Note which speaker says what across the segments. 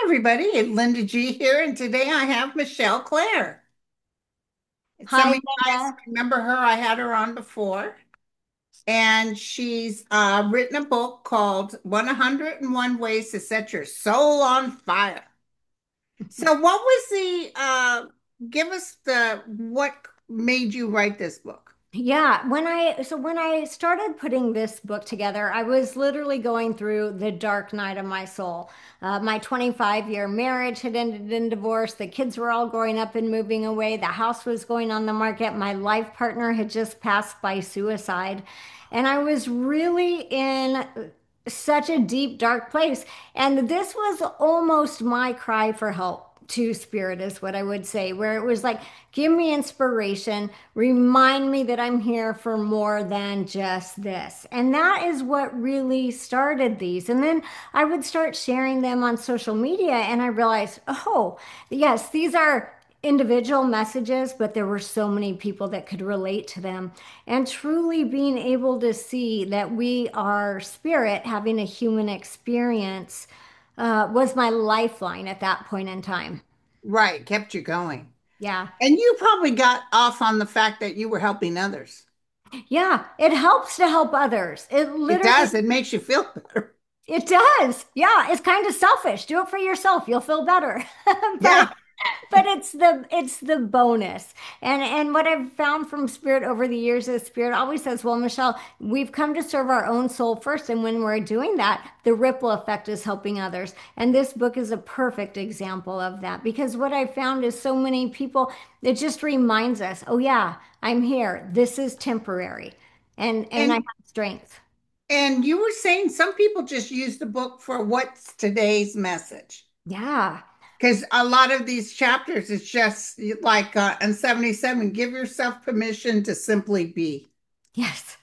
Speaker 1: everybody. Linda G here, and today I have Michele Clare. Some
Speaker 2: Hi,
Speaker 1: of you guys
Speaker 2: Linda.
Speaker 1: remember her. I had her on before, and she's written a book called 101 Ways to Set Your Soul on Fire. So, what was give us what made you write this book?
Speaker 2: Yeah, when I started putting this book together, I was literally going through the dark night of my soul. My 25-year marriage had ended in divorce. The kids were all growing up and moving away. The house was going on the market. My life partner had just passed by suicide. And I was really in such a deep, dark place. And this was almost my cry for help to spirit, is what I would say, where it was like, give me inspiration, remind me that I'm here for more than just this. And that is what really started these. And then I would start sharing them on social media, and I realized, oh, yes, these are individual messages, but there were so many people that could relate to them. And truly being able to see that we are spirit having a human experience was my lifeline at that point in time.
Speaker 1: Right, kept you going.
Speaker 2: Yeah.
Speaker 1: And you probably got off on the fact that you were helping others.
Speaker 2: Yeah. It helps to help others. It
Speaker 1: It
Speaker 2: literally
Speaker 1: does. It makes you feel better.
Speaker 2: It does. Yeah, it's kind of selfish. Do it for yourself. You'll feel better. But
Speaker 1: Yeah.
Speaker 2: but it's the bonus. And what I've found from Spirit over the years is Spirit always says, "Well, Michelle, we've come to serve our own soul first, and when we're doing that, the ripple effect is helping others." And this book is a perfect example of that because what I found is so many people, it just reminds us, "Oh yeah, I'm here. This is temporary." And I
Speaker 1: And
Speaker 2: have strength.
Speaker 1: And you were saying some people just use the book for what's today's message.
Speaker 2: Yeah.
Speaker 1: Because a lot of these chapters, it's just like in 77, give yourself permission to simply be.
Speaker 2: Yes.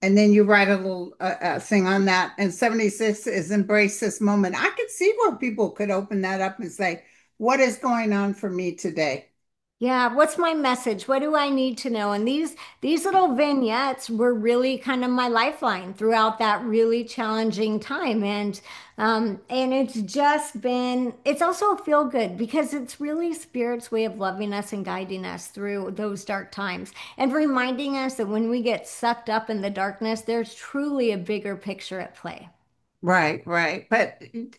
Speaker 1: And then you write a little thing on that. And 76 is embrace this moment. I could see where people could open that up and say, what is going on for me today?
Speaker 2: Yeah, what's my message? What do I need to know? And these little vignettes were really kind of my lifeline throughout that really challenging time. And it's just been it's also feel good because it's really Spirit's way of loving us and guiding us through those dark times and reminding us that when we get sucked up in the darkness, there's truly a bigger picture at play.
Speaker 1: Right, right.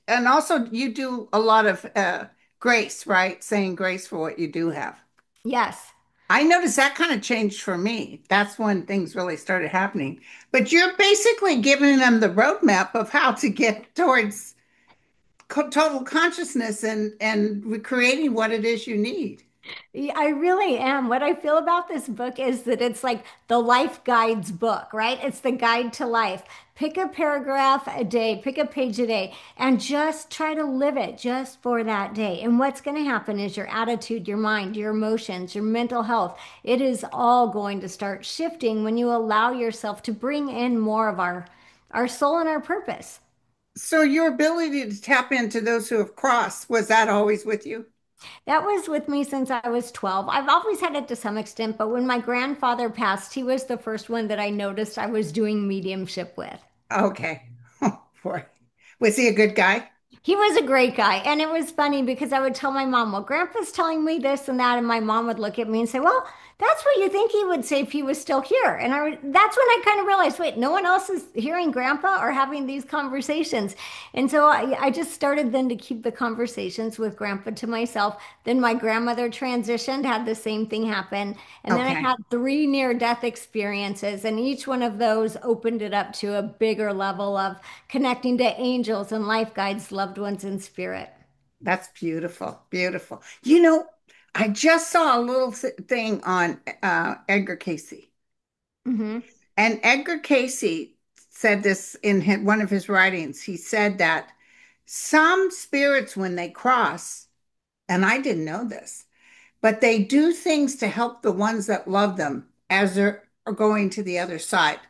Speaker 1: And also you do a lot of grace, right? Saying grace for what you do have.
Speaker 2: Yes.
Speaker 1: I noticed that kind of changed for me. That's when things really started happening. But you're basically giving them the roadmap of how to get towards total consciousness and recreating what it is you need.
Speaker 2: Yeah, I really am. What I feel about this book is that it's like the life guides book, right? It's the guide to life. Pick a paragraph a day, pick a page a day, and just try to live it just for that day. And what's going to happen is your attitude, your mind, your emotions, your mental health, it is all going to start shifting when you allow yourself to bring in more of our soul and our purpose.
Speaker 1: So your ability to tap into those who have crossed, was that always with you?
Speaker 2: That was with me since I was 12. I've always had it to some extent, but when my grandfather passed, he was the first one that I noticed I was doing mediumship with.
Speaker 1: Okay. Oh, boy. Was he a good guy?
Speaker 2: He was a great guy. And it was funny because I would tell my mom, well, Grandpa's telling me this and that. And my mom would look at me and say, well, that's what you think he would say if he was still here. And that's when I kind of realized, wait, no one else is hearing Grandpa or having these conversations. And so I just started then to keep the conversations with Grandpa to myself. Then my grandmother transitioned, had the same thing happen. And then I
Speaker 1: Okay.
Speaker 2: had three near-death experiences. And each one of those opened it up to a bigger level of connecting to angels and life guides, loved ones in spirit.
Speaker 1: That's beautiful. Beautiful. You know, I just saw a little thing on Edgar Casey.
Speaker 2: Hmm.
Speaker 1: And Edgar Casey said this in one of his writings. He said that some spirits, when they cross, and I didn't know this, but they do things to help the ones that love them as they're going to the other side,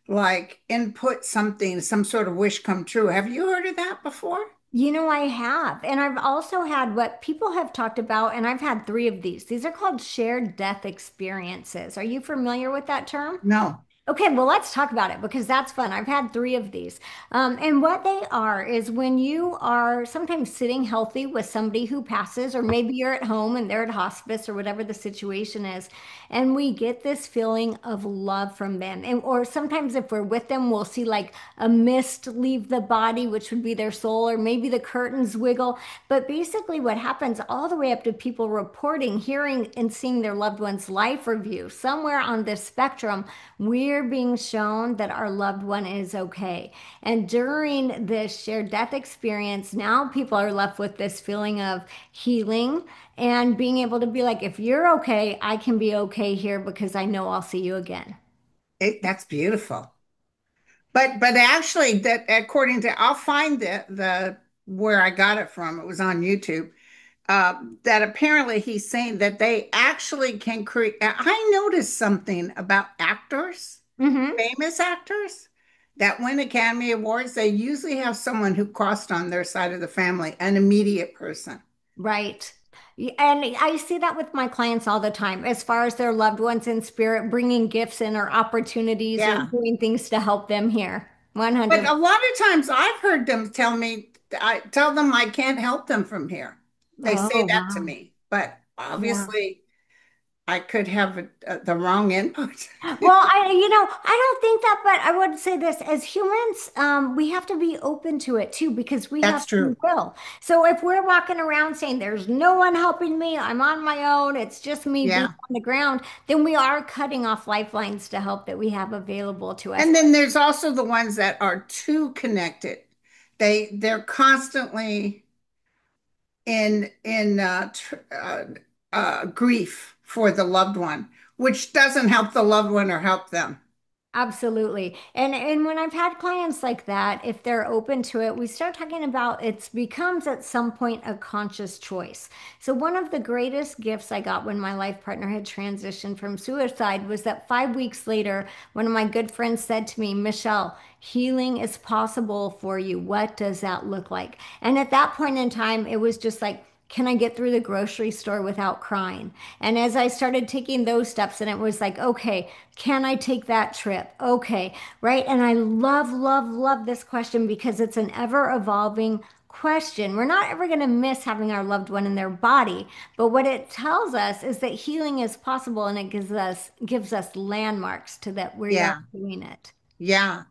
Speaker 1: like input something, some sort of wish come true. Have you heard of that before?
Speaker 2: You know, I have. And I've also had what people have talked about, and I've had three of these. These are called shared death experiences. Are you familiar with that term?
Speaker 1: No.
Speaker 2: Okay, well, let's talk about it because that's fun. I've had three of these. And what they are is when you are sometimes sitting healthy with somebody who passes, or maybe you're at home and they're at hospice or whatever the situation is, and we get this feeling of love from them. And or sometimes if we're with them, we'll see like a mist leave the body, which would be their soul, or maybe the curtains wiggle. But basically, what happens all the way up to people reporting, hearing, and seeing their loved one's life review, somewhere on this spectrum we're being shown that our loved one is okay. And during this shared death experience, now people are left with this feeling of healing and being able to be like, if you're okay, I can be okay here because I know I'll see you again.
Speaker 1: That's beautiful. But actually, that according to I'll find the where I got it from. It was on YouTube. That apparently he's saying that they actually can create. I noticed something about actors,
Speaker 2: Hmm.
Speaker 1: famous actors that win Academy Awards. They usually have someone who crossed on their side of the family, an immediate person.
Speaker 2: Right. And I see that with my clients all the time, as far as their loved ones in spirit, bringing gifts in or opportunities or
Speaker 1: Yeah.
Speaker 2: doing things to help them here.
Speaker 1: But
Speaker 2: 100.
Speaker 1: a lot of times I've heard them tell me, I tell them I can't help them from here. They say
Speaker 2: Oh,
Speaker 1: that to
Speaker 2: wow.
Speaker 1: me, but
Speaker 2: Yeah.
Speaker 1: obviously I could have the wrong input.
Speaker 2: Well, I don't think that, but I would say this, as humans, we have to be open to it too, because we have
Speaker 1: That's
Speaker 2: free
Speaker 1: true.
Speaker 2: will. So if we're walking around saying there's no one helping me, I'm on my own, it's just me being
Speaker 1: Yeah.
Speaker 2: on the ground, then we are cutting off lifelines to help that we have available to us.
Speaker 1: And then there's also the ones that are too connected. They're constantly in grief for the loved one, which doesn't help the loved one or help them.
Speaker 2: Absolutely. And when I've had clients like that, if they're open to it, we start talking about it becomes at some point a conscious choice. So one of the greatest gifts I got when my life partner had transitioned from suicide was that 5 weeks later, one of my good friends said to me, Michelle, healing is possible for you. What does that look like? And at that point in time, it was just like, can I get through the grocery store without crying? And as I started taking those steps, and it was like, okay, can I take that trip? Okay, right? And I love, love, love this question because it's an ever evolving question. We're not ever going to miss having our loved one in their body, but what it tells us is that healing is possible and it gives us landmarks to that we are
Speaker 1: Yeah.
Speaker 2: doing it.
Speaker 1: Yeah.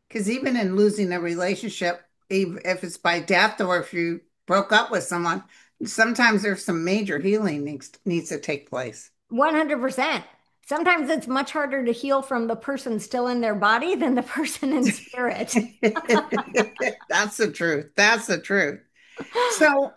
Speaker 1: Because even in losing a relationship, if it's by death or if you broke up with someone, sometimes there's some major healing needs to take place.
Speaker 2: 100%. Sometimes it's much harder to heal from the person still in their body than the person in spirit.
Speaker 1: That's the truth. That's the truth. So,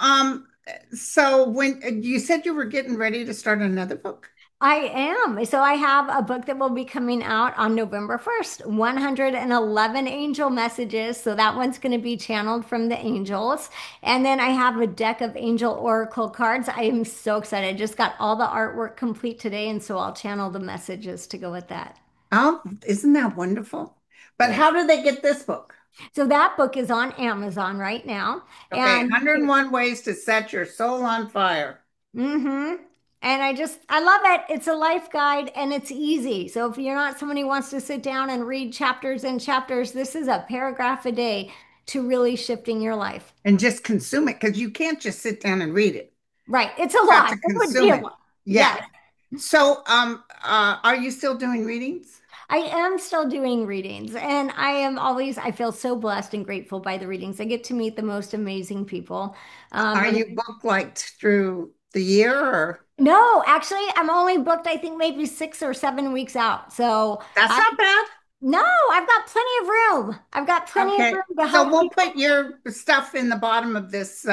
Speaker 1: so when you said you were getting ready to start another book,
Speaker 2: I am. So I have a book that will be coming out on November 1st, 111 angel messages. So that one's going to be channeled from the angels. And then I have a deck of angel oracle cards. I am so excited. I just got all the artwork complete today. And so I'll channel the messages to go with that.
Speaker 1: oh, isn't that wonderful? But
Speaker 2: Yeah.
Speaker 1: how do they get this book?
Speaker 2: So that book is on Amazon right now.
Speaker 1: Okay,
Speaker 2: And
Speaker 1: 101 Ways to Set Your Soul on Fire.
Speaker 2: mm-hmm. And I love it. It's a life guide and it's easy. So if you're not someone who wants to sit down and read chapters and chapters, this is a paragraph a day to really shifting your life.
Speaker 1: And just consume it because you can't just sit down and read it.
Speaker 2: Right. It's a
Speaker 1: You got
Speaker 2: lot.
Speaker 1: to
Speaker 2: It would be
Speaker 1: consume
Speaker 2: a
Speaker 1: it.
Speaker 2: lot.
Speaker 1: Yeah.
Speaker 2: Yes.
Speaker 1: So, are you still doing readings?
Speaker 2: I am still doing readings and I feel so blessed and grateful by the readings. I get to meet the most amazing people.
Speaker 1: Are
Speaker 2: And
Speaker 1: you booked like through the year or
Speaker 2: no, actually, I'm only booked, I think maybe 6 or 7 weeks out. So
Speaker 1: that's not bad?
Speaker 2: no, I've got plenty of room. I've got plenty of
Speaker 1: Okay.
Speaker 2: room to
Speaker 1: So
Speaker 2: help
Speaker 1: we'll
Speaker 2: people.
Speaker 1: put your stuff in the bottom of this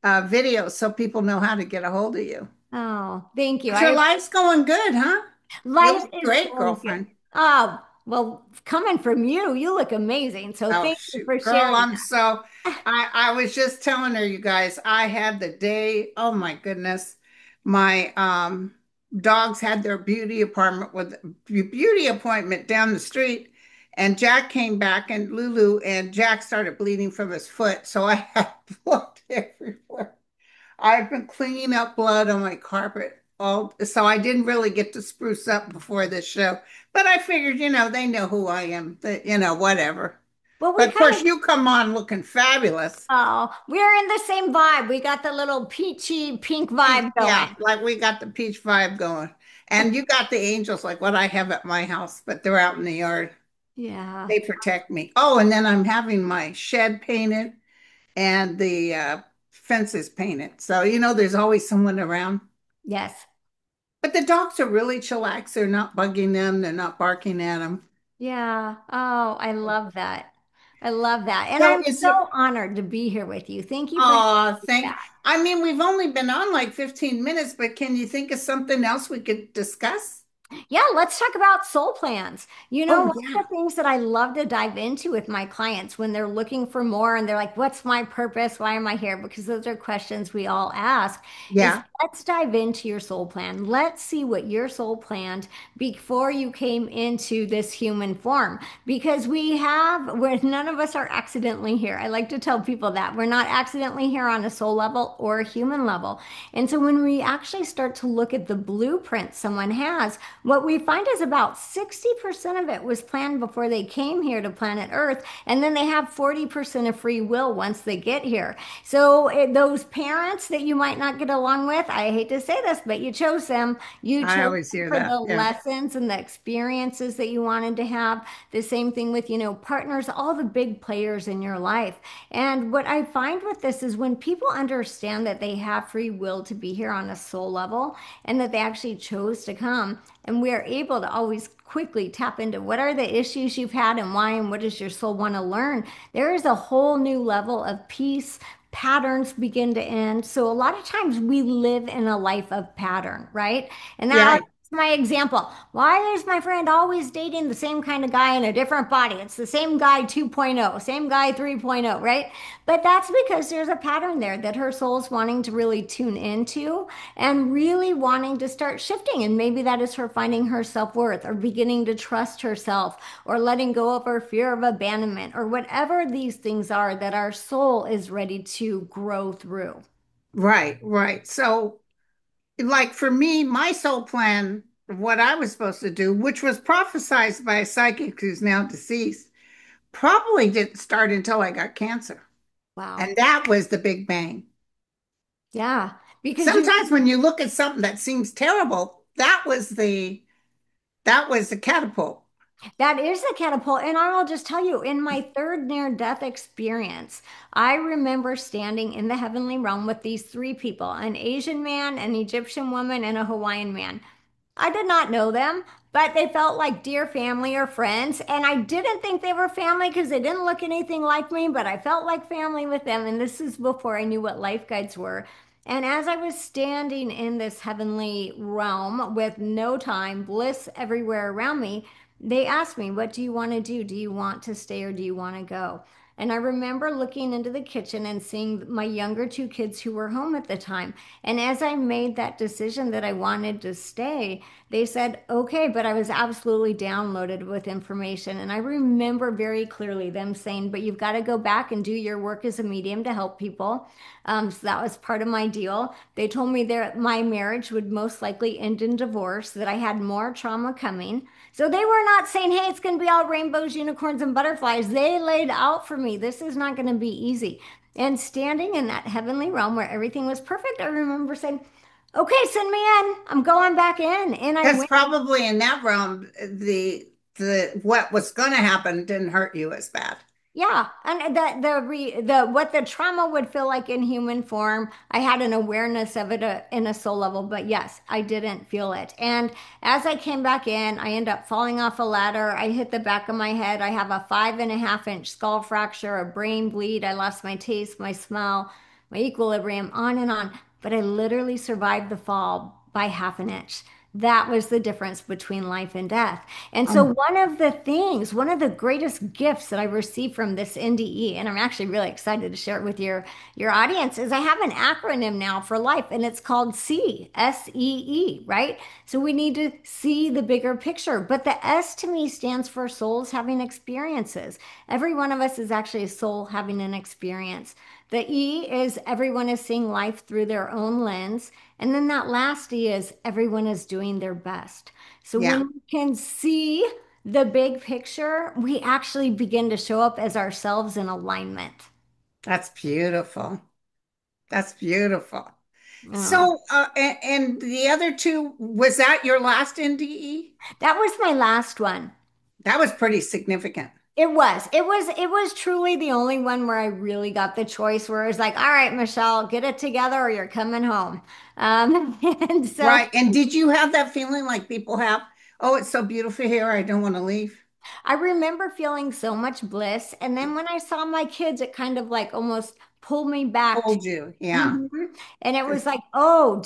Speaker 1: video so people know how to get a hold of you.
Speaker 2: Oh, thank you.
Speaker 1: But your life's going good, huh? You
Speaker 2: Life
Speaker 1: look
Speaker 2: is
Speaker 1: great,
Speaker 2: going good.
Speaker 1: girlfriend.
Speaker 2: Oh, well, coming from you, you look amazing. So
Speaker 1: Oh
Speaker 2: thank you
Speaker 1: shoot,
Speaker 2: for
Speaker 1: girl,
Speaker 2: sharing
Speaker 1: I'm
Speaker 2: that.
Speaker 1: so I was just telling her, you guys, I had the day, oh my goodness. My dogs had their beauty appointment down the street and Jack came back and Lulu and Jack started bleeding from his foot. So I had blood everywhere. I've been cleaning up blood on my carpet. so I didn't really get to spruce up before this show. But I figured, they know who I am, that, whatever.
Speaker 2: Well, we
Speaker 1: But of
Speaker 2: kind
Speaker 1: course,
Speaker 2: of,
Speaker 1: you come on looking fabulous.
Speaker 2: oh, we're in the same vibe. We got the little peachy pink vibe
Speaker 1: Yeah,
Speaker 2: going.
Speaker 1: like we got the peach vibe going. And you got the angels like what I have at my house, but they're out in the yard.
Speaker 2: Yeah.
Speaker 1: They protect me. Oh, and then I'm having my shed painted and the fences painted. So, there's always someone around.
Speaker 2: Yes.
Speaker 1: But the dogs are really chillax. They're not bugging them. They're not barking at them.
Speaker 2: Yeah. Oh, I love that. I love that. And
Speaker 1: So
Speaker 2: I'm
Speaker 1: is
Speaker 2: so
Speaker 1: there,
Speaker 2: honored to be here with you. Thank you for having
Speaker 1: oh,
Speaker 2: me
Speaker 1: thank,
Speaker 2: back.
Speaker 1: I mean, we've only been on like 15 minutes, but can you think of something else we could discuss?
Speaker 2: Yeah, let's talk about soul plans.
Speaker 1: Oh,
Speaker 2: One
Speaker 1: yeah.
Speaker 2: of the things that I love to dive into with my clients when they're looking for more and they're like, what's my purpose? Why am I here? Because those are questions we all ask, is
Speaker 1: Yeah.
Speaker 2: let's dive into your soul plan. Let's see what your soul planned before you came into this human form. Because where none of us are accidentally here. I like to tell people that we're not accidentally here on a soul level or a human level. And so when we actually start to look at the blueprint someone has, what we find is about 60% of it was planned before they came here to planet Earth, and then they have 40% of free will once they get here. So those parents that you might not get along with, I hate to say this, but you chose them. You
Speaker 1: I
Speaker 2: chose
Speaker 1: always
Speaker 2: them
Speaker 1: hear
Speaker 2: for the
Speaker 1: that. Yeah.
Speaker 2: lessons and the experiences that you wanted to have. The same thing with, partners, all the big players in your life. And what I find with this is when people understand that they have free will to be here on a soul level and that they actually chose to come, and we are able to always quickly tap into what are the issues you've had and why, and what does your soul want to learn. There is a whole new level of peace. Patterns begin to end. So a lot of times we live in a life of pattern, right? And
Speaker 1: Yeah.
Speaker 2: that's my example. Why is my friend always dating the same kind of guy in a different body? It's the same guy 2.0, same guy 3.0, right? But that's because there's a pattern there that her soul's wanting to really tune into and really wanting to start shifting. And maybe that is her finding her self-worth or beginning to trust herself or letting go of her fear of abandonment or whatever these things are that our soul is ready to grow through.
Speaker 1: Right. Right. So, like for me, my soul plan, what I was supposed to do, which was prophesized by a psychic who's now deceased, probably didn't start until I got cancer.
Speaker 2: Wow.
Speaker 1: And that was the big bang.
Speaker 2: Yeah. Because
Speaker 1: Sometimes when you look at something that seems terrible, that was the catapult.
Speaker 2: that is a catapult. And I'll just tell you, in my third near-death experience, I remember standing in the heavenly realm with these three people, an Asian man, an Egyptian woman, and a Hawaiian man. I did not know them, but they felt like dear family or friends. And I didn't think they were family because they didn't look anything like me, but I felt like family with them. And this is before I knew what life guides were. And as I was standing in this heavenly realm with no time, bliss everywhere around me, they asked me, what do you want to do? Do you want to stay or do you want to go? And I remember looking into the kitchen and seeing my younger two kids who were home at the time. And as I made that decision that I wanted to stay, they said, okay, but I was absolutely downloaded with information. And I remember very clearly them saying, but you've got to go back and do your work as a medium to help people. So that was part of my deal. They told me that my marriage would most likely end in divorce, that I had more trauma coming. So they were not saying, hey, it's going to be all rainbows, unicorns, and butterflies. They laid out for me, this is not going to be easy. And standing in that heavenly realm where everything was perfect, I remember saying, okay, send me in. I'm going back in. And I
Speaker 1: Because
Speaker 2: went.
Speaker 1: probably in that realm, the what was going to happen didn't hurt you as bad.
Speaker 2: Yeah, and the what the trauma would feel like in human form, I had an awareness of it in a soul level, but yes, I didn't feel it. And as I came back in, I end up falling off a ladder. I hit the back of my head. I have a 5.5 inch skull fracture, a brain bleed. I lost my taste, my smell, my equilibrium, on and on. But I literally survived the fall by half an inch. that was the difference between life and death. And so,
Speaker 1: Um,
Speaker 2: one of the things, one of the greatest gifts that I received from this NDE, and I'm actually really excited to share it with your audience, is I have an acronym now for life, and it's called SEE, right? So we need to see the bigger picture. But the S to me stands for souls having experiences. Every one of us is actually a soul having an experience. The E is everyone is seeing life through their own lens. And then that last E is everyone is doing their best. So
Speaker 1: yeah,
Speaker 2: when we can see the big picture, we actually begin to show up as ourselves in alignment.
Speaker 1: that's beautiful. That's beautiful.
Speaker 2: Oh,
Speaker 1: So, and the other two, was that your last NDE?
Speaker 2: that was my last one.
Speaker 1: That was pretty significant.
Speaker 2: It was truly the only one where I really got the choice where it was like, all right, Michelle, get it together or you're coming home. And so
Speaker 1: Right. And did you have that feeling like people have? Oh, it's so beautiful here. I don't want to leave.
Speaker 2: I remember feeling so much bliss. And then when I saw my kids, it kind of like almost pulled me back.
Speaker 1: Told you. Yeah.
Speaker 2: Mhm. And it was like, oh,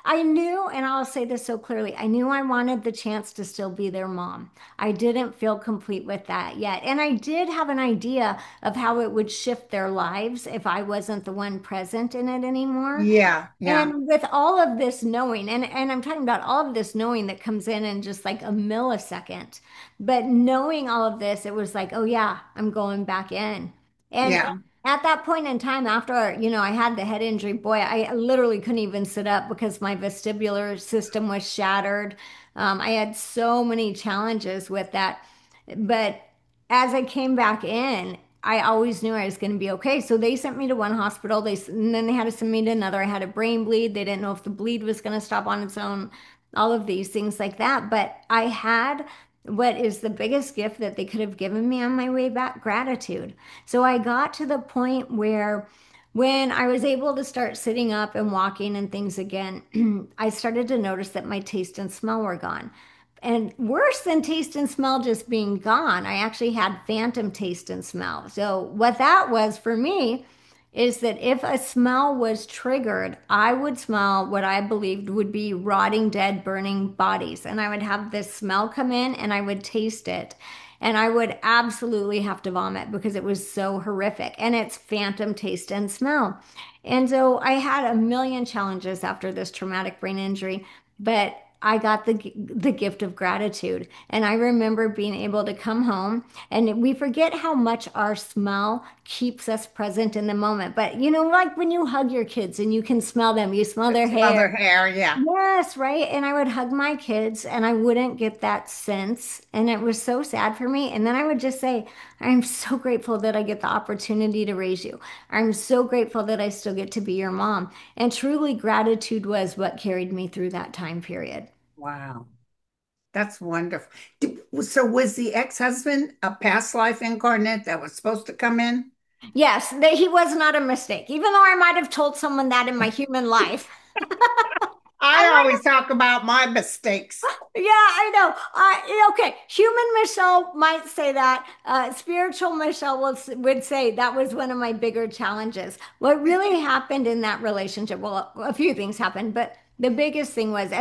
Speaker 2: I knew, and I'll say this so clearly, I knew I wanted the chance to still be their mom. I didn't feel complete with that yet. And I did have an idea of how it would shift their lives if I wasn't the one present in it anymore.
Speaker 1: Yeah. Yeah.
Speaker 2: And with all of this knowing, and I'm talking about all of this knowing that comes in just like a millisecond, but knowing all of this, it was like, oh yeah, I'm going back in. And
Speaker 1: Yeah.
Speaker 2: at that point in time, after, I had the head injury, boy, I literally couldn't even sit up because my vestibular system was shattered. I had so many challenges with that. But as I came back in, I always knew I was going to be okay. So they sent me to one hospital. And then they had to send me to another. I had a brain bleed. They didn't know if the bleed was going to stop on its own, all of these things like that. But I had what is the biggest gift that they could have given me on my way back, gratitude. So I got to the point where when I was able to start sitting up and walking and things again, I started to notice that my taste and smell were gone. And worse than taste and smell just being gone, I actually had phantom taste and smell. So, what that was for me is that if a smell was triggered, I would smell what I believed would be rotting, dead, burning bodies. And I would have this smell come in and I would taste it. And I would absolutely have to vomit because it was so horrific. And it's phantom taste and smell. And so I had a million challenges after this traumatic brain injury, but I got the gift of gratitude. And I remember being able to come home and we forget how much our smell keeps us present in the moment. But like when you hug your kids and you can smell them, you smell their
Speaker 1: Smell
Speaker 2: hair.
Speaker 1: their hair. Yeah.
Speaker 2: Yes, right. And I would hug my kids and I wouldn't get that sense. And it was so sad for me. And then I would just say, I'm so grateful that I get the opportunity to raise you. I'm so grateful that I still get to be your mom. And truly, gratitude was what carried me through that time period.
Speaker 1: Wow. That's wonderful. So was the ex-husband a past life incarnate that was supposed to come in?
Speaker 2: Yes, that he was not a mistake, even though I might have told someone that in my human life.
Speaker 1: I
Speaker 2: I
Speaker 1: always talk about my mistakes.
Speaker 2: Yeah, I know. Okay, human Michelle might say that. Spiritual Michelle would say that was one of my bigger challenges. What really happened in that relationship? Well, a few things happened, but the biggest thing was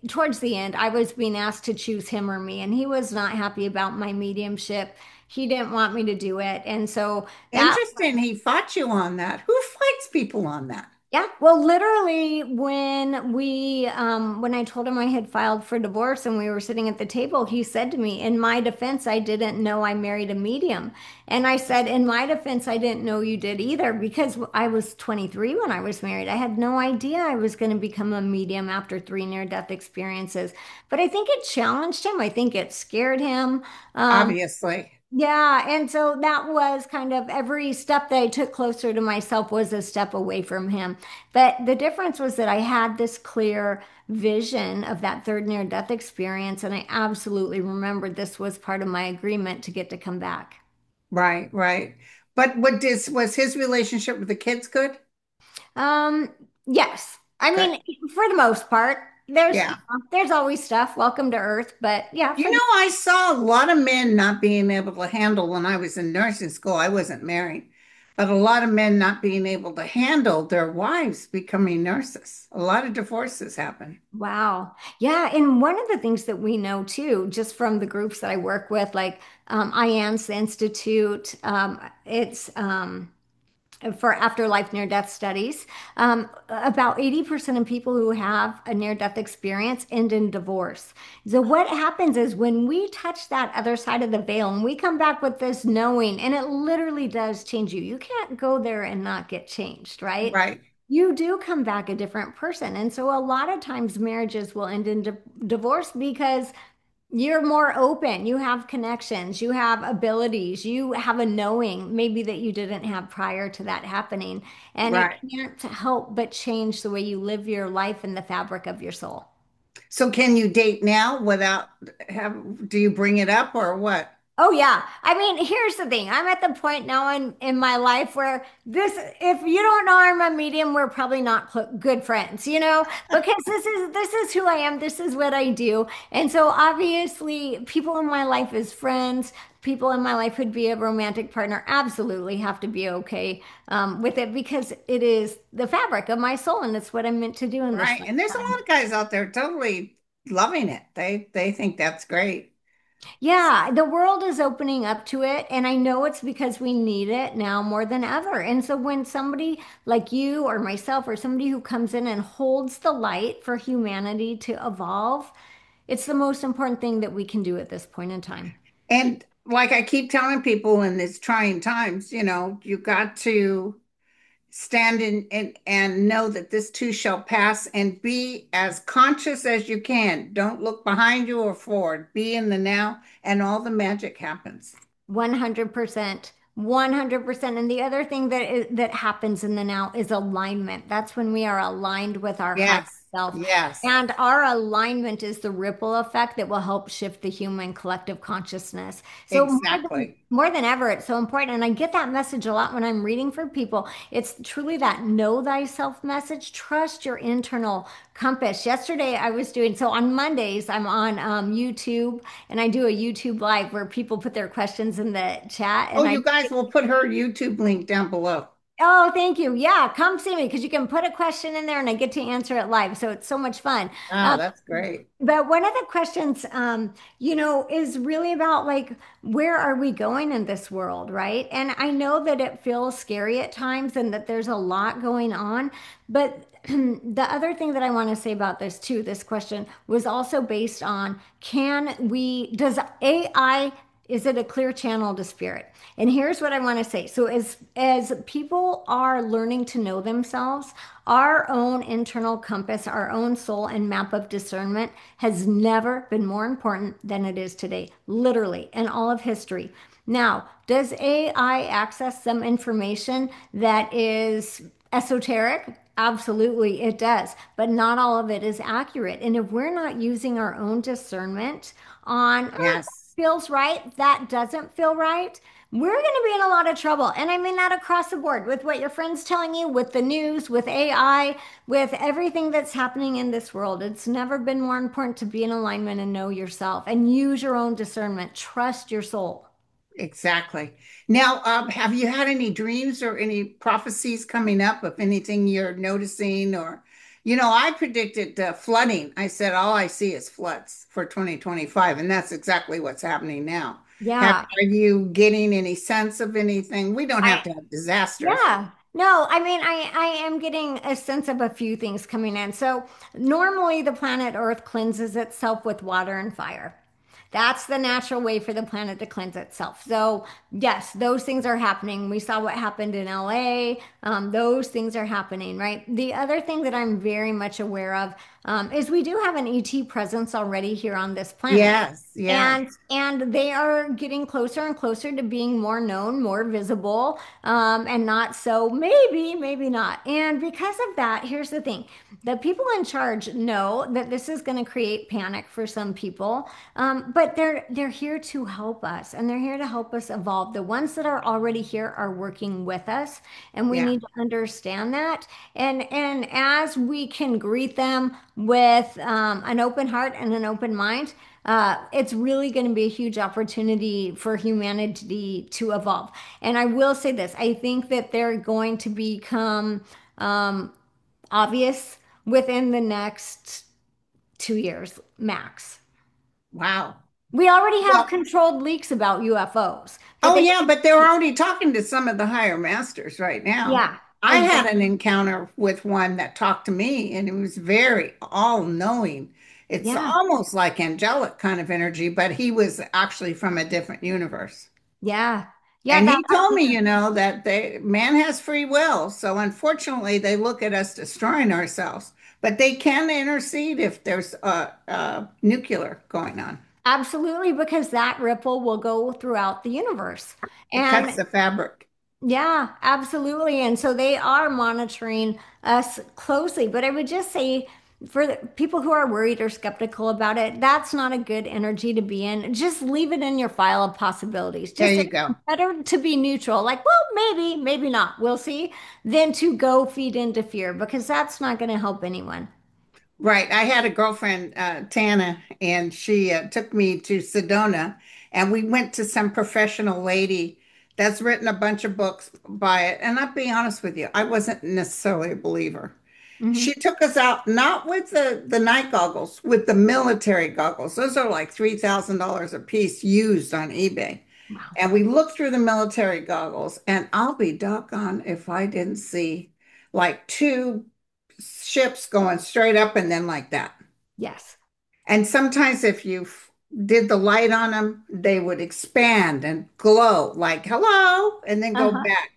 Speaker 2: towards the end, I was being asked to choose him or me, and he was not happy about my mediumship. He didn't want me to do it, and so that
Speaker 1: Interesting. He fought you on that. Who fights people on that?
Speaker 2: yeah, well, literally, when I told him I had filed for divorce and we were sitting at the table, he said to me, in my defense, I didn't know I married a medium. And I said, in my defense, I didn't know you did either because I was 23 when I was married. I had no idea I was going to become a medium after three near-death experiences. But I think it challenged him. I think it scared him. Um,
Speaker 1: Obviously.
Speaker 2: yeah, and so that was kind of every step that I took closer to myself was a step away from him. But the difference was that I had this clear vision of that third near death experience, and I absolutely remembered this was part of my agreement to get to come back.
Speaker 1: Right, right. But was his relationship with the kids good?
Speaker 2: Um, yes. I
Speaker 1: Good.
Speaker 2: mean, for the most part,
Speaker 1: Yeah.
Speaker 2: there's always stuff. Welcome to Earth, but yeah,
Speaker 1: You
Speaker 2: for
Speaker 1: know,
Speaker 2: the
Speaker 1: I saw a lot of men not being able to handle when I was in nursing school. I wasn't married. But a lot of men not being able to handle their wives becoming nurses. A lot of divorces happen.
Speaker 2: Wow. Yeah. And one of the things that we know too, just from the groups that I work with, like IANS Institute, it's for afterlife near death studies. About 80% of people who have a near death experience end in divorce. So, what happens is when we touch that other side of the veil and we come back with this knowing, and it literally does change you. You can't go there and not get changed, right?
Speaker 1: Right,
Speaker 2: You do come back a different person. And so, a lot of times, marriages will end in divorce because you're more open, you have connections, you have abilities, you have a knowing maybe that you didn't have prior to that happening. And it
Speaker 1: right.
Speaker 2: can't help but change the way you live your life and the fabric of your soul.
Speaker 1: So can you date now without do you bring it up or what?
Speaker 2: Oh yeah. I mean, here's the thing. I'm at the point now in my life where this, if you don't know I'm a medium, we're probably not good friends, because this is who I am. This is what I do. And so obviously people in my life as friends, people in my life who'd be a romantic partner absolutely have to be okay with it because it is the fabric of my soul and it's what I'm meant to do in this
Speaker 1: Right. And there's a
Speaker 2: lifetime.
Speaker 1: lot of guys out there totally loving it. They think that's great.
Speaker 2: Yeah, the world is opening up to it, and I know it's because we need it now more than ever. And so when somebody like you or myself or somebody who comes in and holds the light for humanity to evolve, it's the most important thing that we can do at this point in time.
Speaker 1: And like I keep telling people in these trying times, you got to stand in and know that this too shall pass and be as conscious as you can. Don't look behind you or forward. Be in the now and all the magic happens.
Speaker 2: 100%. 100%. And the other thing that happens in the now is alignment. That's when we are aligned with our higher
Speaker 1: Yes.
Speaker 2: self.
Speaker 1: Yes.
Speaker 2: And our alignment is the ripple effect that will help shift the human collective consciousness. So
Speaker 1: Exactly.
Speaker 2: more than ever, it's so important. And I get that message a lot when I'm reading for people. It's truly that know thyself message. Trust your internal compass. Yesterday, I was doing so on Mondays, I'm on YouTube and I do a YouTube live where people put their questions in the chat.
Speaker 1: Oh,
Speaker 2: And I
Speaker 1: you guys will put her YouTube link down below.
Speaker 2: Oh, thank you. Yeah, come see me because you can put a question in there and I get to answer it live. So it's so much fun.
Speaker 1: Oh,
Speaker 2: Um,
Speaker 1: that's great.
Speaker 2: but one of the questions, is really about like, where are we going in this world, right? And I know that it feels scary at times and that there's a lot going on. But the other thing that I want to say about this too, this question was also based on does AI, is it a clear channel to spirit? And here's what I want to say. So as people are learning to know themselves, our own internal compass, our own soul and map of discernment has never been more important than it is today, literally in all of history. Now, does AI access some information that is esoteric? Absolutely, it does, but not all of it is accurate. And if we're not using our own discernment on that
Speaker 1: Yes,
Speaker 2: feels right, that doesn't feel right, we're going to be in a lot of trouble. And I mean that across the board with what your friends telling you, with the news, with AI, with everything that's happening in this world. It's never been more important to be in alignment and know yourself and use your own discernment. Trust your soul.
Speaker 1: exactly. Now, have you had any dreams or any prophecies coming up of anything you're noticing or, I predicted flooding. I said all I see is floods for 2025, and that's exactly what's happening now.
Speaker 2: Yeah.
Speaker 1: Are you getting any sense of anything? We don't have
Speaker 2: I
Speaker 1: to have disasters.
Speaker 2: Yeah. No, I mean, I am getting a sense of a few things coming in. So, normally the planet Earth cleanses itself with water and fire. That's the natural way for the planet to cleanse itself. So, yes, those things are happening. We saw what happened in LA. Those things are happening, right? The other thing that I'm very much aware of is we do have an ET presence already here on this planet.
Speaker 1: Yes, yes,
Speaker 2: And they are getting closer and closer to being more known, more visible, and not so maybe not. And because of that, here's the thing: the people in charge know that this is going to create panic for some people, but they're here to help us, and they're here to help us evolve. The ones that are already here are working with us, and we
Speaker 1: yeah.
Speaker 2: need to understand that. And as we can greet them with an open heart and an open mind, It's really going to be a huge opportunity for humanity to evolve. And I will say this, I think that they're going to become um, obvious within the next 2 years max.
Speaker 1: Wow.
Speaker 2: We already have
Speaker 1: Well,
Speaker 2: controlled leaks about UFOs, but
Speaker 1: oh
Speaker 2: they,
Speaker 1: yeah, but they're already talking to some of the higher masters right now.
Speaker 2: yeah,
Speaker 1: I had an
Speaker 2: exactly.
Speaker 1: encounter with one that talked to me, and it was very all-knowing. It's
Speaker 2: Yeah,
Speaker 1: almost like angelic kind of energy, but he was actually from a different universe.
Speaker 2: yeah, yeah,
Speaker 1: And
Speaker 2: that
Speaker 1: he told me, that man has free will. So unfortunately, they look at us destroying ourselves, but they can intercede if there's nuclear going on.
Speaker 2: absolutely, because that ripple will go throughout the universe.
Speaker 1: It cuts
Speaker 2: And
Speaker 1: the fabric.
Speaker 2: yeah, absolutely. And so they are monitoring us closely. But I would just say for the people who are worried or skeptical about it, that's not a good energy to be in. Just leave it in your file of possibilities.
Speaker 1: There
Speaker 2: Just
Speaker 1: you go.
Speaker 2: better to be neutral, like, well, maybe, maybe not. We'll see, than to go feed into fear because that's not going to help anyone.
Speaker 1: Right. I had a girlfriend, Tana, and she took me to Sedona, and we went to some professional lady that's written a bunch of books by it. And I'll be honest with you, I wasn't necessarily a believer. She
Speaker 2: Hmm.
Speaker 1: took us out not with the night goggles, with the military goggles. Those are like $3,000 a piece used on eBay.
Speaker 2: Wow.
Speaker 1: And we looked through the military goggles, and I'll be doggone if I didn't see like two ships going straight up and then like that.
Speaker 2: Yes.
Speaker 1: And sometimes if you did the light on them, they would expand and glow like hello and then go
Speaker 2: Uh-huh.
Speaker 1: back.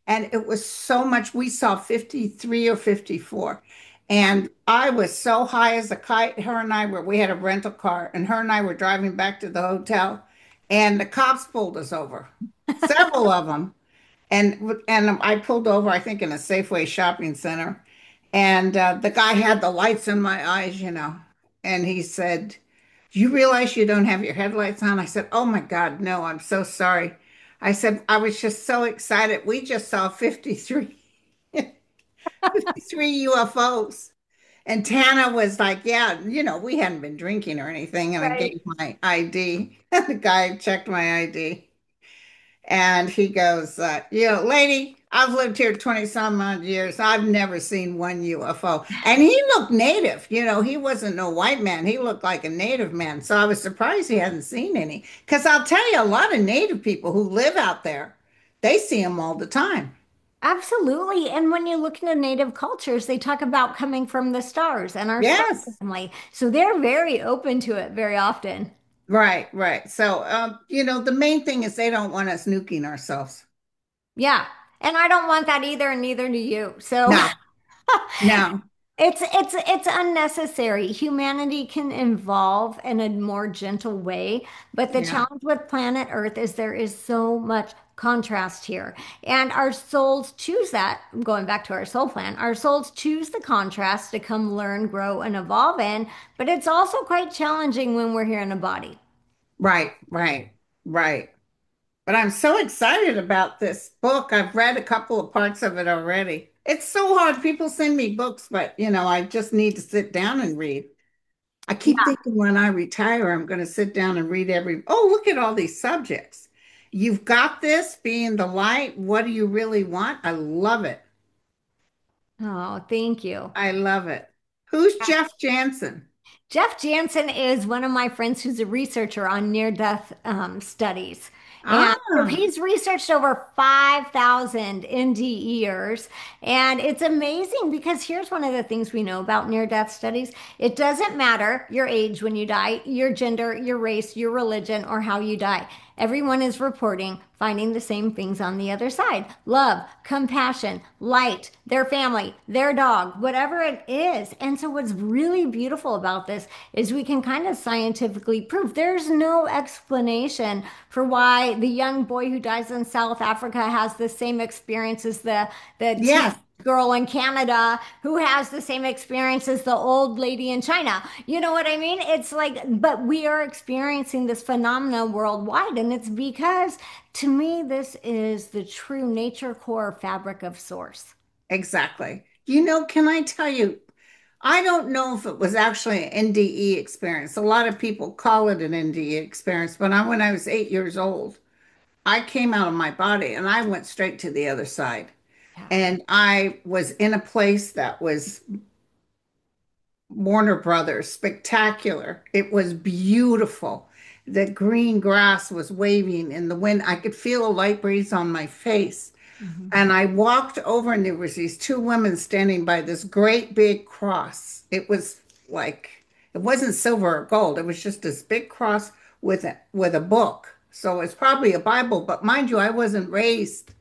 Speaker 1: And it was so much. We saw 53 or 54. And I was so high as a kite. We had a rental car, and her and I were driving back to the hotel, and the cops pulled us over, several of them. And I pulled over, I think, in a Safeway shopping center. And the guy had the lights in my eyes, and he said, "Do you realize you don't have your headlights on?" I said, "Oh my God, no, I'm so sorry." I said, "I was just so excited. We just saw 53 UFOs." And Tana was like, "Yeah, we hadn't been drinking or anything." And I
Speaker 2: Right.
Speaker 1: gave my ID. The guy checked my ID. And he goes, lady, I've lived here 20 some odd years. I've never seen one UFO. And he looked native. He wasn't no white man. He looked like a native man. So I was surprised he hadn't seen any. Because I'll tell you, a lot of native people who live out there, they see them all the time.
Speaker 2: Absolutely. And when you look into native cultures, they talk about coming from the stars and our star
Speaker 1: Yes.
Speaker 2: family. So they're very open to it very often.
Speaker 1: Right, right. So, the main thing is they don't want us nuking ourselves.
Speaker 2: Yeah. And I don't want that either, and neither do you. So
Speaker 1: No, no.
Speaker 2: it's unnecessary. Humanity can evolve in a more gentle way, but the
Speaker 1: Yeah.
Speaker 2: challenge with planet Earth is there is so much contrast here. And our souls choose that, going back to our soul plan, our souls choose the contrast to come learn, grow, and evolve in, but it's also quite challenging when we're here in a body.
Speaker 1: Right, right, right. But I'm so excited about this book. I've read a couple of parts of it already. It's so hard. People send me books, but I just need to sit down and read. I keep thinking when I retire, I'm going to sit down and read oh, look at all these subjects. You've got this being the light. What do you really want? I love it.
Speaker 2: Oh, thank you.
Speaker 1: I love it. Who's Jeff Jansen?
Speaker 2: Jeff Jansen is one of my friends who's a researcher on near-death studies. And so
Speaker 1: Ah,
Speaker 2: he's researched over 5,000 NDEers. And it's amazing because here's one of the things we know about near-death studies. It doesn't matter your age when you die, your gender, your race, your religion, or how you die. Everyone is reporting finding the same things on the other side: love, compassion, light, their family, their dog, whatever it is. And so, what's really beautiful about this is we can kind of scientifically prove there's no explanation for why the young boy who dies in South Africa has the same experience as the
Speaker 1: yes,
Speaker 2: girl in Canada who has the same experience as the old lady in China. You know what I mean? It's like, but we are experiencing this phenomena worldwide, and it's because to me, this is the true nature core fabric of source.
Speaker 1: exactly. Can I tell you? I don't know if it was actually an NDE experience. A lot of people call it an NDE experience, but when I was 8 years old, I came out of my body and I went straight to the other side.
Speaker 2: Yeah.
Speaker 1: And I was in a place that was Warner Brothers, spectacular. It was beautiful. The green grass was waving in the wind. I could feel a light breeze on my face.
Speaker 2: Mhm.
Speaker 1: And I walked over, and there was these two women standing by this great big cross. It was like it wasn't silver or gold. It was just this big cross with a book. So it's probably a Bible, but mind you, I wasn't raised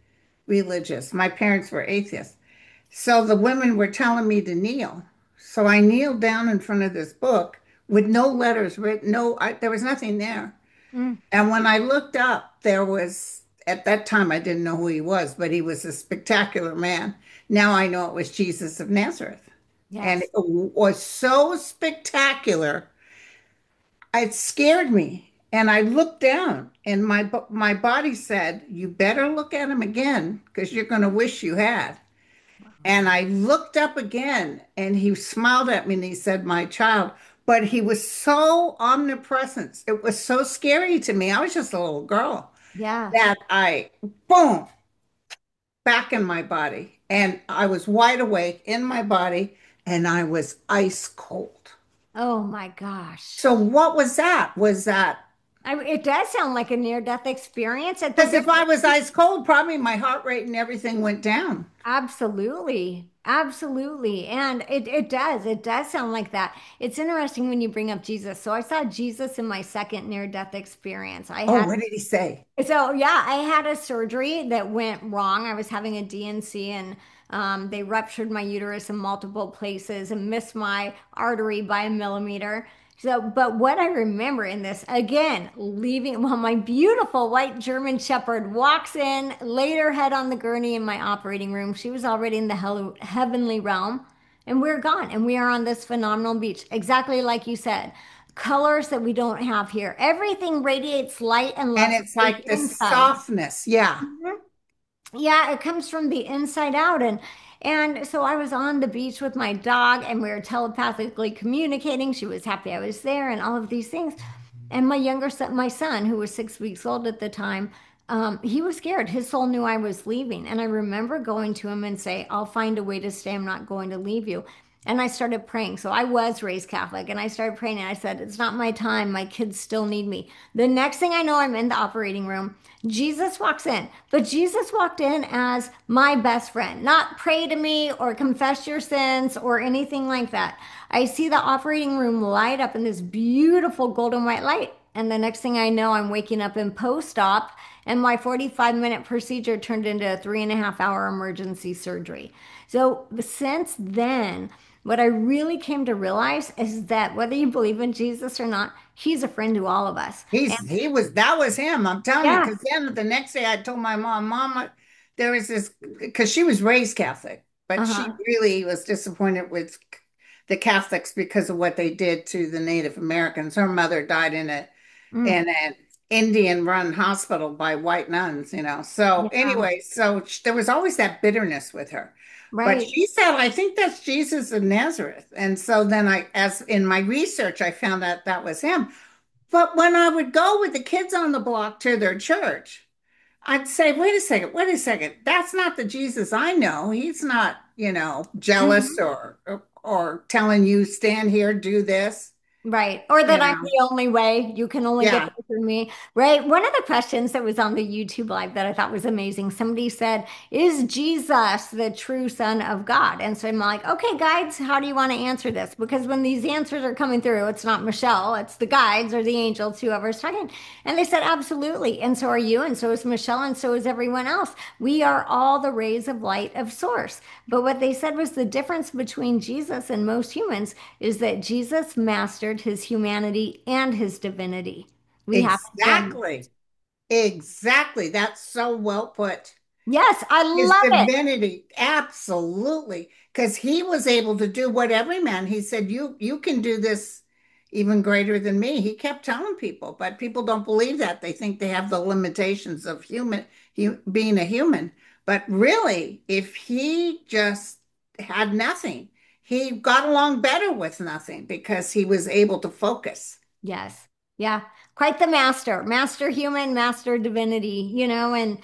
Speaker 1: religious. My parents were atheists. So the women were telling me to kneel. So I kneeled down in front of this book with no letters written, there was nothing there.
Speaker 2: Mm.
Speaker 1: And when I looked up, at that time, I didn't know who he was, but he was a spectacular man. Now I know it was Jesus of Nazareth. And it
Speaker 2: Yes.
Speaker 1: was so spectacular, it scared me. And I looked down, and my body said, "You better look at him again, because you're going to wish you had." And I looked up again, and he smiled at me and he said, "My child." But he was so omnipresent. It was so scary to me. I was just a little girl
Speaker 2: Yeah.
Speaker 1: that boom, back in my body. And I was wide awake in my body, and I was ice cold.
Speaker 2: Oh my gosh.
Speaker 1: So what was that? Was that
Speaker 2: It does sound like a near-death experience.
Speaker 1: because if I was ice cold, probably my heart rate and everything went down.
Speaker 2: Absolutely. Absolutely. And it does sound like that. It's interesting when you bring up Jesus. So I saw Jesus in my second near-death experience. I
Speaker 1: Oh,
Speaker 2: had
Speaker 1: what did he say?
Speaker 2: So yeah, I had a surgery that went wrong. I was having a DNC and they ruptured my uterus in multiple places and missed my artery by a millimeter. So, but what I remember in this, again, leaving, well, my beautiful white German Shepherd walks in, laid her head on the gurney in my operating room. She was already in the heavenly realm, and we're gone. And we are on this phenomenal beach, exactly like you said, colors that we don't have here. Everything radiates light and
Speaker 1: And
Speaker 2: love from
Speaker 1: it's
Speaker 2: the
Speaker 1: like this
Speaker 2: inside.
Speaker 1: softness. Yeah.
Speaker 2: Mhm. Yeah, it comes from the inside out. And so I was on the beach with my dog and we were telepathically communicating. She was happy I was there and all of these things. And my younger son, my son, who was 6 weeks old at the time, he was scared. His soul knew I was leaving. And I remember going to him and say, I'll find a way to stay. I'm not going to leave you. And I started praying. So I was raised Catholic and I started praying and I said, it's not my time. My kids still need me. The next thing I know, I'm in the operating room. Jesus walks in, but Jesus walked in as my best friend, not pray to me or confess your sins or anything like that. I see the operating room light up in this beautiful golden white light. And the next thing I know, I'm waking up in post-op, and my 45-minute procedure turned into a 3.5 hour emergency surgery. So since then, what I really came to realize is that whether you believe in Jesus or not, he's a friend to all of us. And
Speaker 1: That was him. I'm telling you,
Speaker 2: yeah,
Speaker 1: because then the next day I told my mom, there was this, because she was raised Catholic, but she
Speaker 2: uh-huh.
Speaker 1: really was disappointed with the Catholics because of what they did to the Native Americans. Her mother died
Speaker 2: Mm,
Speaker 1: in an Indian run hospital by white nuns, you know. So
Speaker 2: yeah,
Speaker 1: anyway, there was always that bitterness with her. But
Speaker 2: right.
Speaker 1: she said, "I think that's Jesus of Nazareth." And so then as in my research, I found out that was him. But when I would go with the kids on the block to their church, I'd say, wait a second. That's not the Jesus I know. He's not, jealous
Speaker 2: Mhm.
Speaker 1: or telling you stand here, do this,
Speaker 2: Right. Or
Speaker 1: you
Speaker 2: that I'm
Speaker 1: know.
Speaker 2: the only way. You can only get
Speaker 1: Yeah.
Speaker 2: there through me. Right. One of the questions that was on the YouTube live that I thought was amazing, somebody said, is Jesus the true son of God? And so I'm like, okay, guides, how do you want to answer this? Because when these answers are coming through, it's not Michelle, it's the guides or the angels, whoever's talking. And they said, absolutely. And so are you. And so is Michelle. And so is everyone else. We are all the rays of light of source. But what they said was the difference between Jesus and most humans is that Jesus mastered his humanity and his divinity. We haven't done that.
Speaker 1: Exactly. Exactly. That's so well put.
Speaker 2: Yes, I
Speaker 1: His
Speaker 2: love it.
Speaker 1: divinity, absolutely, because he was able to do what every man. He said, "You can do this even greater than me." He kept telling people, but people don't believe that. They think they have the limitations of being a human. But really, if he just had nothing, he got along better with nothing because he was able to focus.
Speaker 2: Yes. Yeah. Quite the master, master human, master divinity, and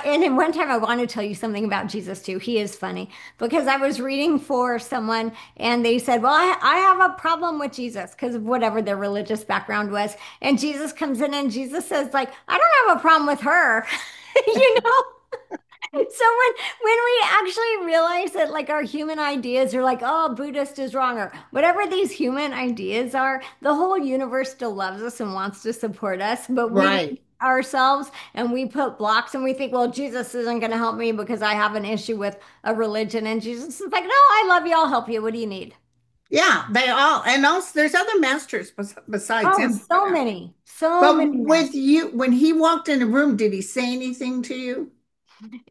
Speaker 2: in one time I want to tell you something about Jesus too. He is funny because I was reading for someone and they said, "Well, I have a problem with Jesus because of whatever their religious background was." And Jesus comes in and Jesus says, like, "I don't have a problem with her." You know? So when we actually realize that like our human ideas are like, oh, Buddhist is wrong or whatever these human ideas are, the whole universe still loves us and wants to support us, but we
Speaker 1: Right.
Speaker 2: ourselves and we put blocks and we think, well, Jesus isn't going to help me because I have an issue with a religion. And Jesus is like, no, I love you. I'll help you. What do you need?
Speaker 1: Yeah, they all, and also there's other masters besides
Speaker 2: Oh,
Speaker 1: him for
Speaker 2: so
Speaker 1: that.
Speaker 2: many, so
Speaker 1: But
Speaker 2: many
Speaker 1: with
Speaker 2: masters.
Speaker 1: you, when he walked in the room, did he say anything to you?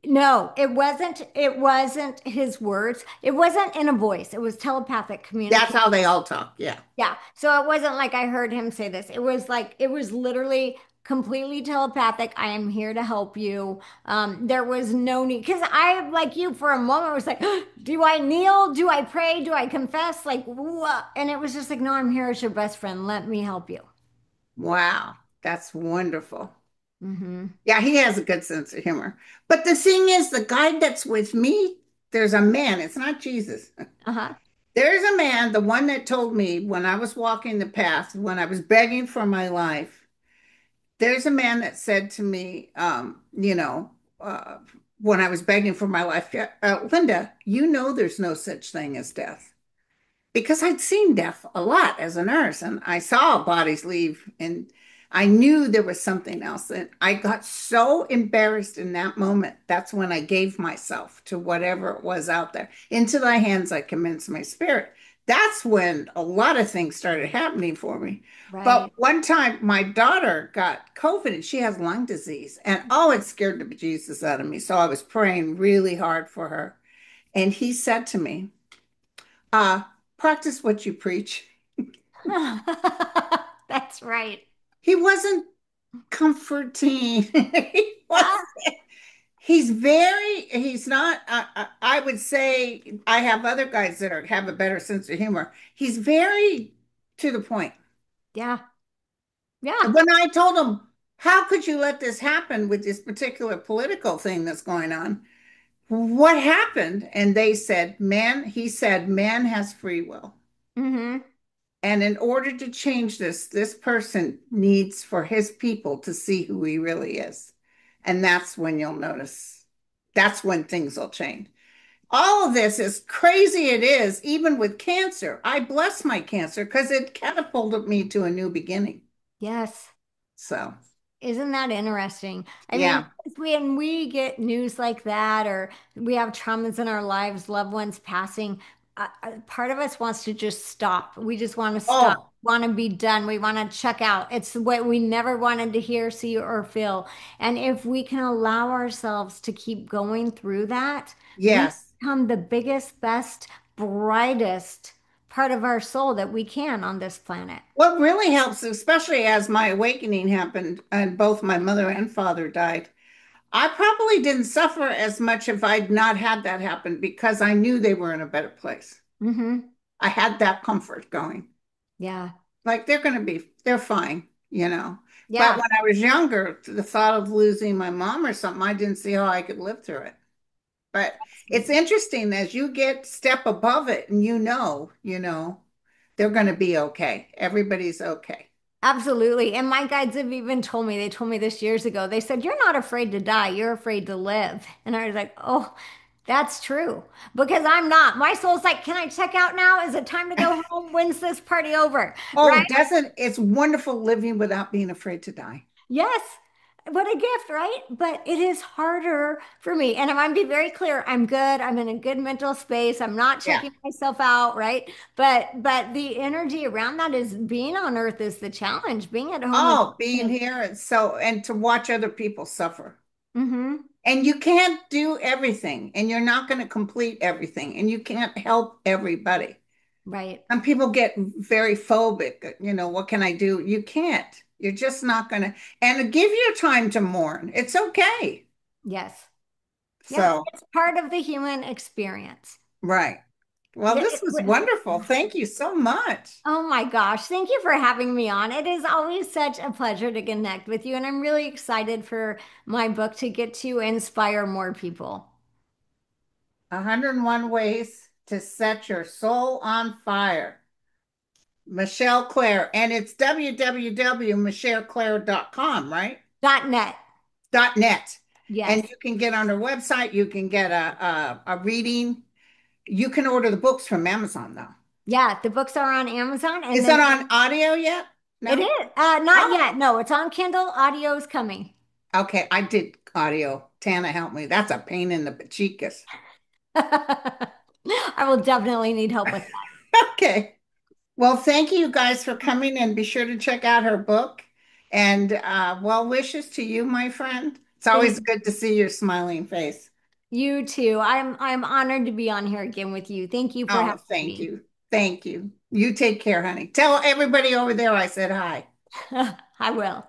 Speaker 2: No, it wasn't his words. It wasn't in a voice. It was telepathic
Speaker 1: That's
Speaker 2: communication.
Speaker 1: how they all talk. Yeah.
Speaker 2: Yeah. So it wasn't like I heard him say this. It was literally completely telepathic. I am here to help you. There was no need because I, like you, for a moment was like, do I kneel? Do I pray? Do I confess? Like, what? And it was just like, no, I'm here as your best friend. Let me help you.
Speaker 1: Wow. That's wonderful.
Speaker 2: Mm-hmm.
Speaker 1: Yeah, he has a good sense of humor. But the thing is, the guy that's with me, there's a man. It's not Jesus.
Speaker 2: Uh-huh.
Speaker 1: There's a man, the one that told me when I was walking the path, when I was begging for my life, there's a man that said to me, when I was begging for my life, "Yeah, Linda, you know there's no such thing as death." Because I'd seen death a lot as a nurse and I saw bodies leave and I knew there was something else. And I got so embarrassed in that moment. That's when I gave myself to whatever it was out there. Into thy hands I commend my spirit. That's when a lot of things started happening for me. But
Speaker 2: Right.
Speaker 1: one time my daughter got COVID and she has lung disease. And oh, it scared the bejesus out of me. So I was praying really hard for her. And he said to me, uh, practice what you preach.
Speaker 2: That's right.
Speaker 1: He wasn't comforting. He was,
Speaker 2: Ah,
Speaker 1: he's not, I would say, I have other guys that have a better sense of humor. He's very to the point.
Speaker 2: yeah. Yeah.
Speaker 1: When I told him, how could you let this happen with this particular political thing that's going on? What happened? And they said, man, he said, man has free will.
Speaker 2: Mm-hmm.
Speaker 1: And in order to change this person needs for his people to see who he really is. And that's when you'll notice. That's when things will change. All of this, as crazy it is, even with cancer, I bless my cancer because it catapulted me to a new beginning.
Speaker 2: Yes.
Speaker 1: So,
Speaker 2: Isn't that interesting? I mean,
Speaker 1: yeah.
Speaker 2: when we get news like that, or we have traumas in our lives, loved ones passing, part of us wants to just stop. We just want to stop,
Speaker 1: Oh,
Speaker 2: want to be done. We want to check out. It's what we never wanted to hear, see, or feel. And if we can allow ourselves to keep going through that, we
Speaker 1: yes.
Speaker 2: become the biggest, best, brightest part of our soul that we can on this planet.
Speaker 1: What really helps, especially as my awakening happened and both my mother and father died, I probably didn't suffer as much if I'd not had that happen because I knew they were in a better place.
Speaker 2: Hmm.
Speaker 1: I had that comfort going.
Speaker 2: Yeah.
Speaker 1: Like they're fine, you know. But
Speaker 2: Yeah.
Speaker 1: when I was younger, the thought of losing my mom or something, I didn't see how I could live through it. But it's interesting as you get step above it and they're going to be okay. Everybody's okay.
Speaker 2: Absolutely. And my guides have even told me, they told me this years ago, they said, you're not afraid to die, you're afraid to live. And I was like, oh, that's true. Because I'm not. My soul's like, can I check out now? Is it time to go home? When's this party over? Right?
Speaker 1: Oh, doesn't it's wonderful living without being afraid to die.
Speaker 2: Yes. What a gift, right? But it is harder for me. And I'm to be very clear, I'm good. I'm in a good mental space. I'm not
Speaker 1: Yeah.
Speaker 2: checking myself out, right? But the energy around that is being on earth is the challenge. Being at home is
Speaker 1: Oh, being here and to watch other people suffer.
Speaker 2: mm-hmm.
Speaker 1: And you can't do everything, and you're not going to complete everything, and you can't help everybody.
Speaker 2: Right.
Speaker 1: And people get very phobic, what can I do? You can't. You're just not going to. And give your time to mourn. It's okay.
Speaker 2: Yes. Yep.
Speaker 1: So,
Speaker 2: It's part of the human experience.
Speaker 1: right. Well, this was wonderful. Thank you so much.
Speaker 2: Oh my gosh, thank you for having me on. It is always such a pleasure to connect with you, and I'm really excited for my book to get to inspire more people.
Speaker 1: 101 Ways to Set Your Soul on Fire. Michelle Clare, and it's www.michelleclaire.com, right?
Speaker 2: .net.
Speaker 1: .net. And
Speaker 2: Yes.
Speaker 1: you can get on her website, you can get a reading. You can order the books from Amazon, though.
Speaker 2: Yeah, the books are on Amazon, and
Speaker 1: Is
Speaker 2: then
Speaker 1: that on audio yet?
Speaker 2: it
Speaker 1: No?
Speaker 2: is not
Speaker 1: Oh,
Speaker 2: yet. No, it's on Kindle. Audio is coming.
Speaker 1: okay. I did audio. Tana helped me. That's a pain in the pachicas.
Speaker 2: I will definitely need help with that.
Speaker 1: Okay. Well, thank you guys for coming and be sure to check out her book. And well wishes to you, my friend. It's always
Speaker 2: Thank
Speaker 1: good to see your smiling face.
Speaker 2: you too. I'm honored to be on here again with you. Thank you for
Speaker 1: Oh,
Speaker 2: having
Speaker 1: thank
Speaker 2: me.
Speaker 1: you. Thank you. You take care, honey. Tell everybody over there I said hi.
Speaker 2: I will.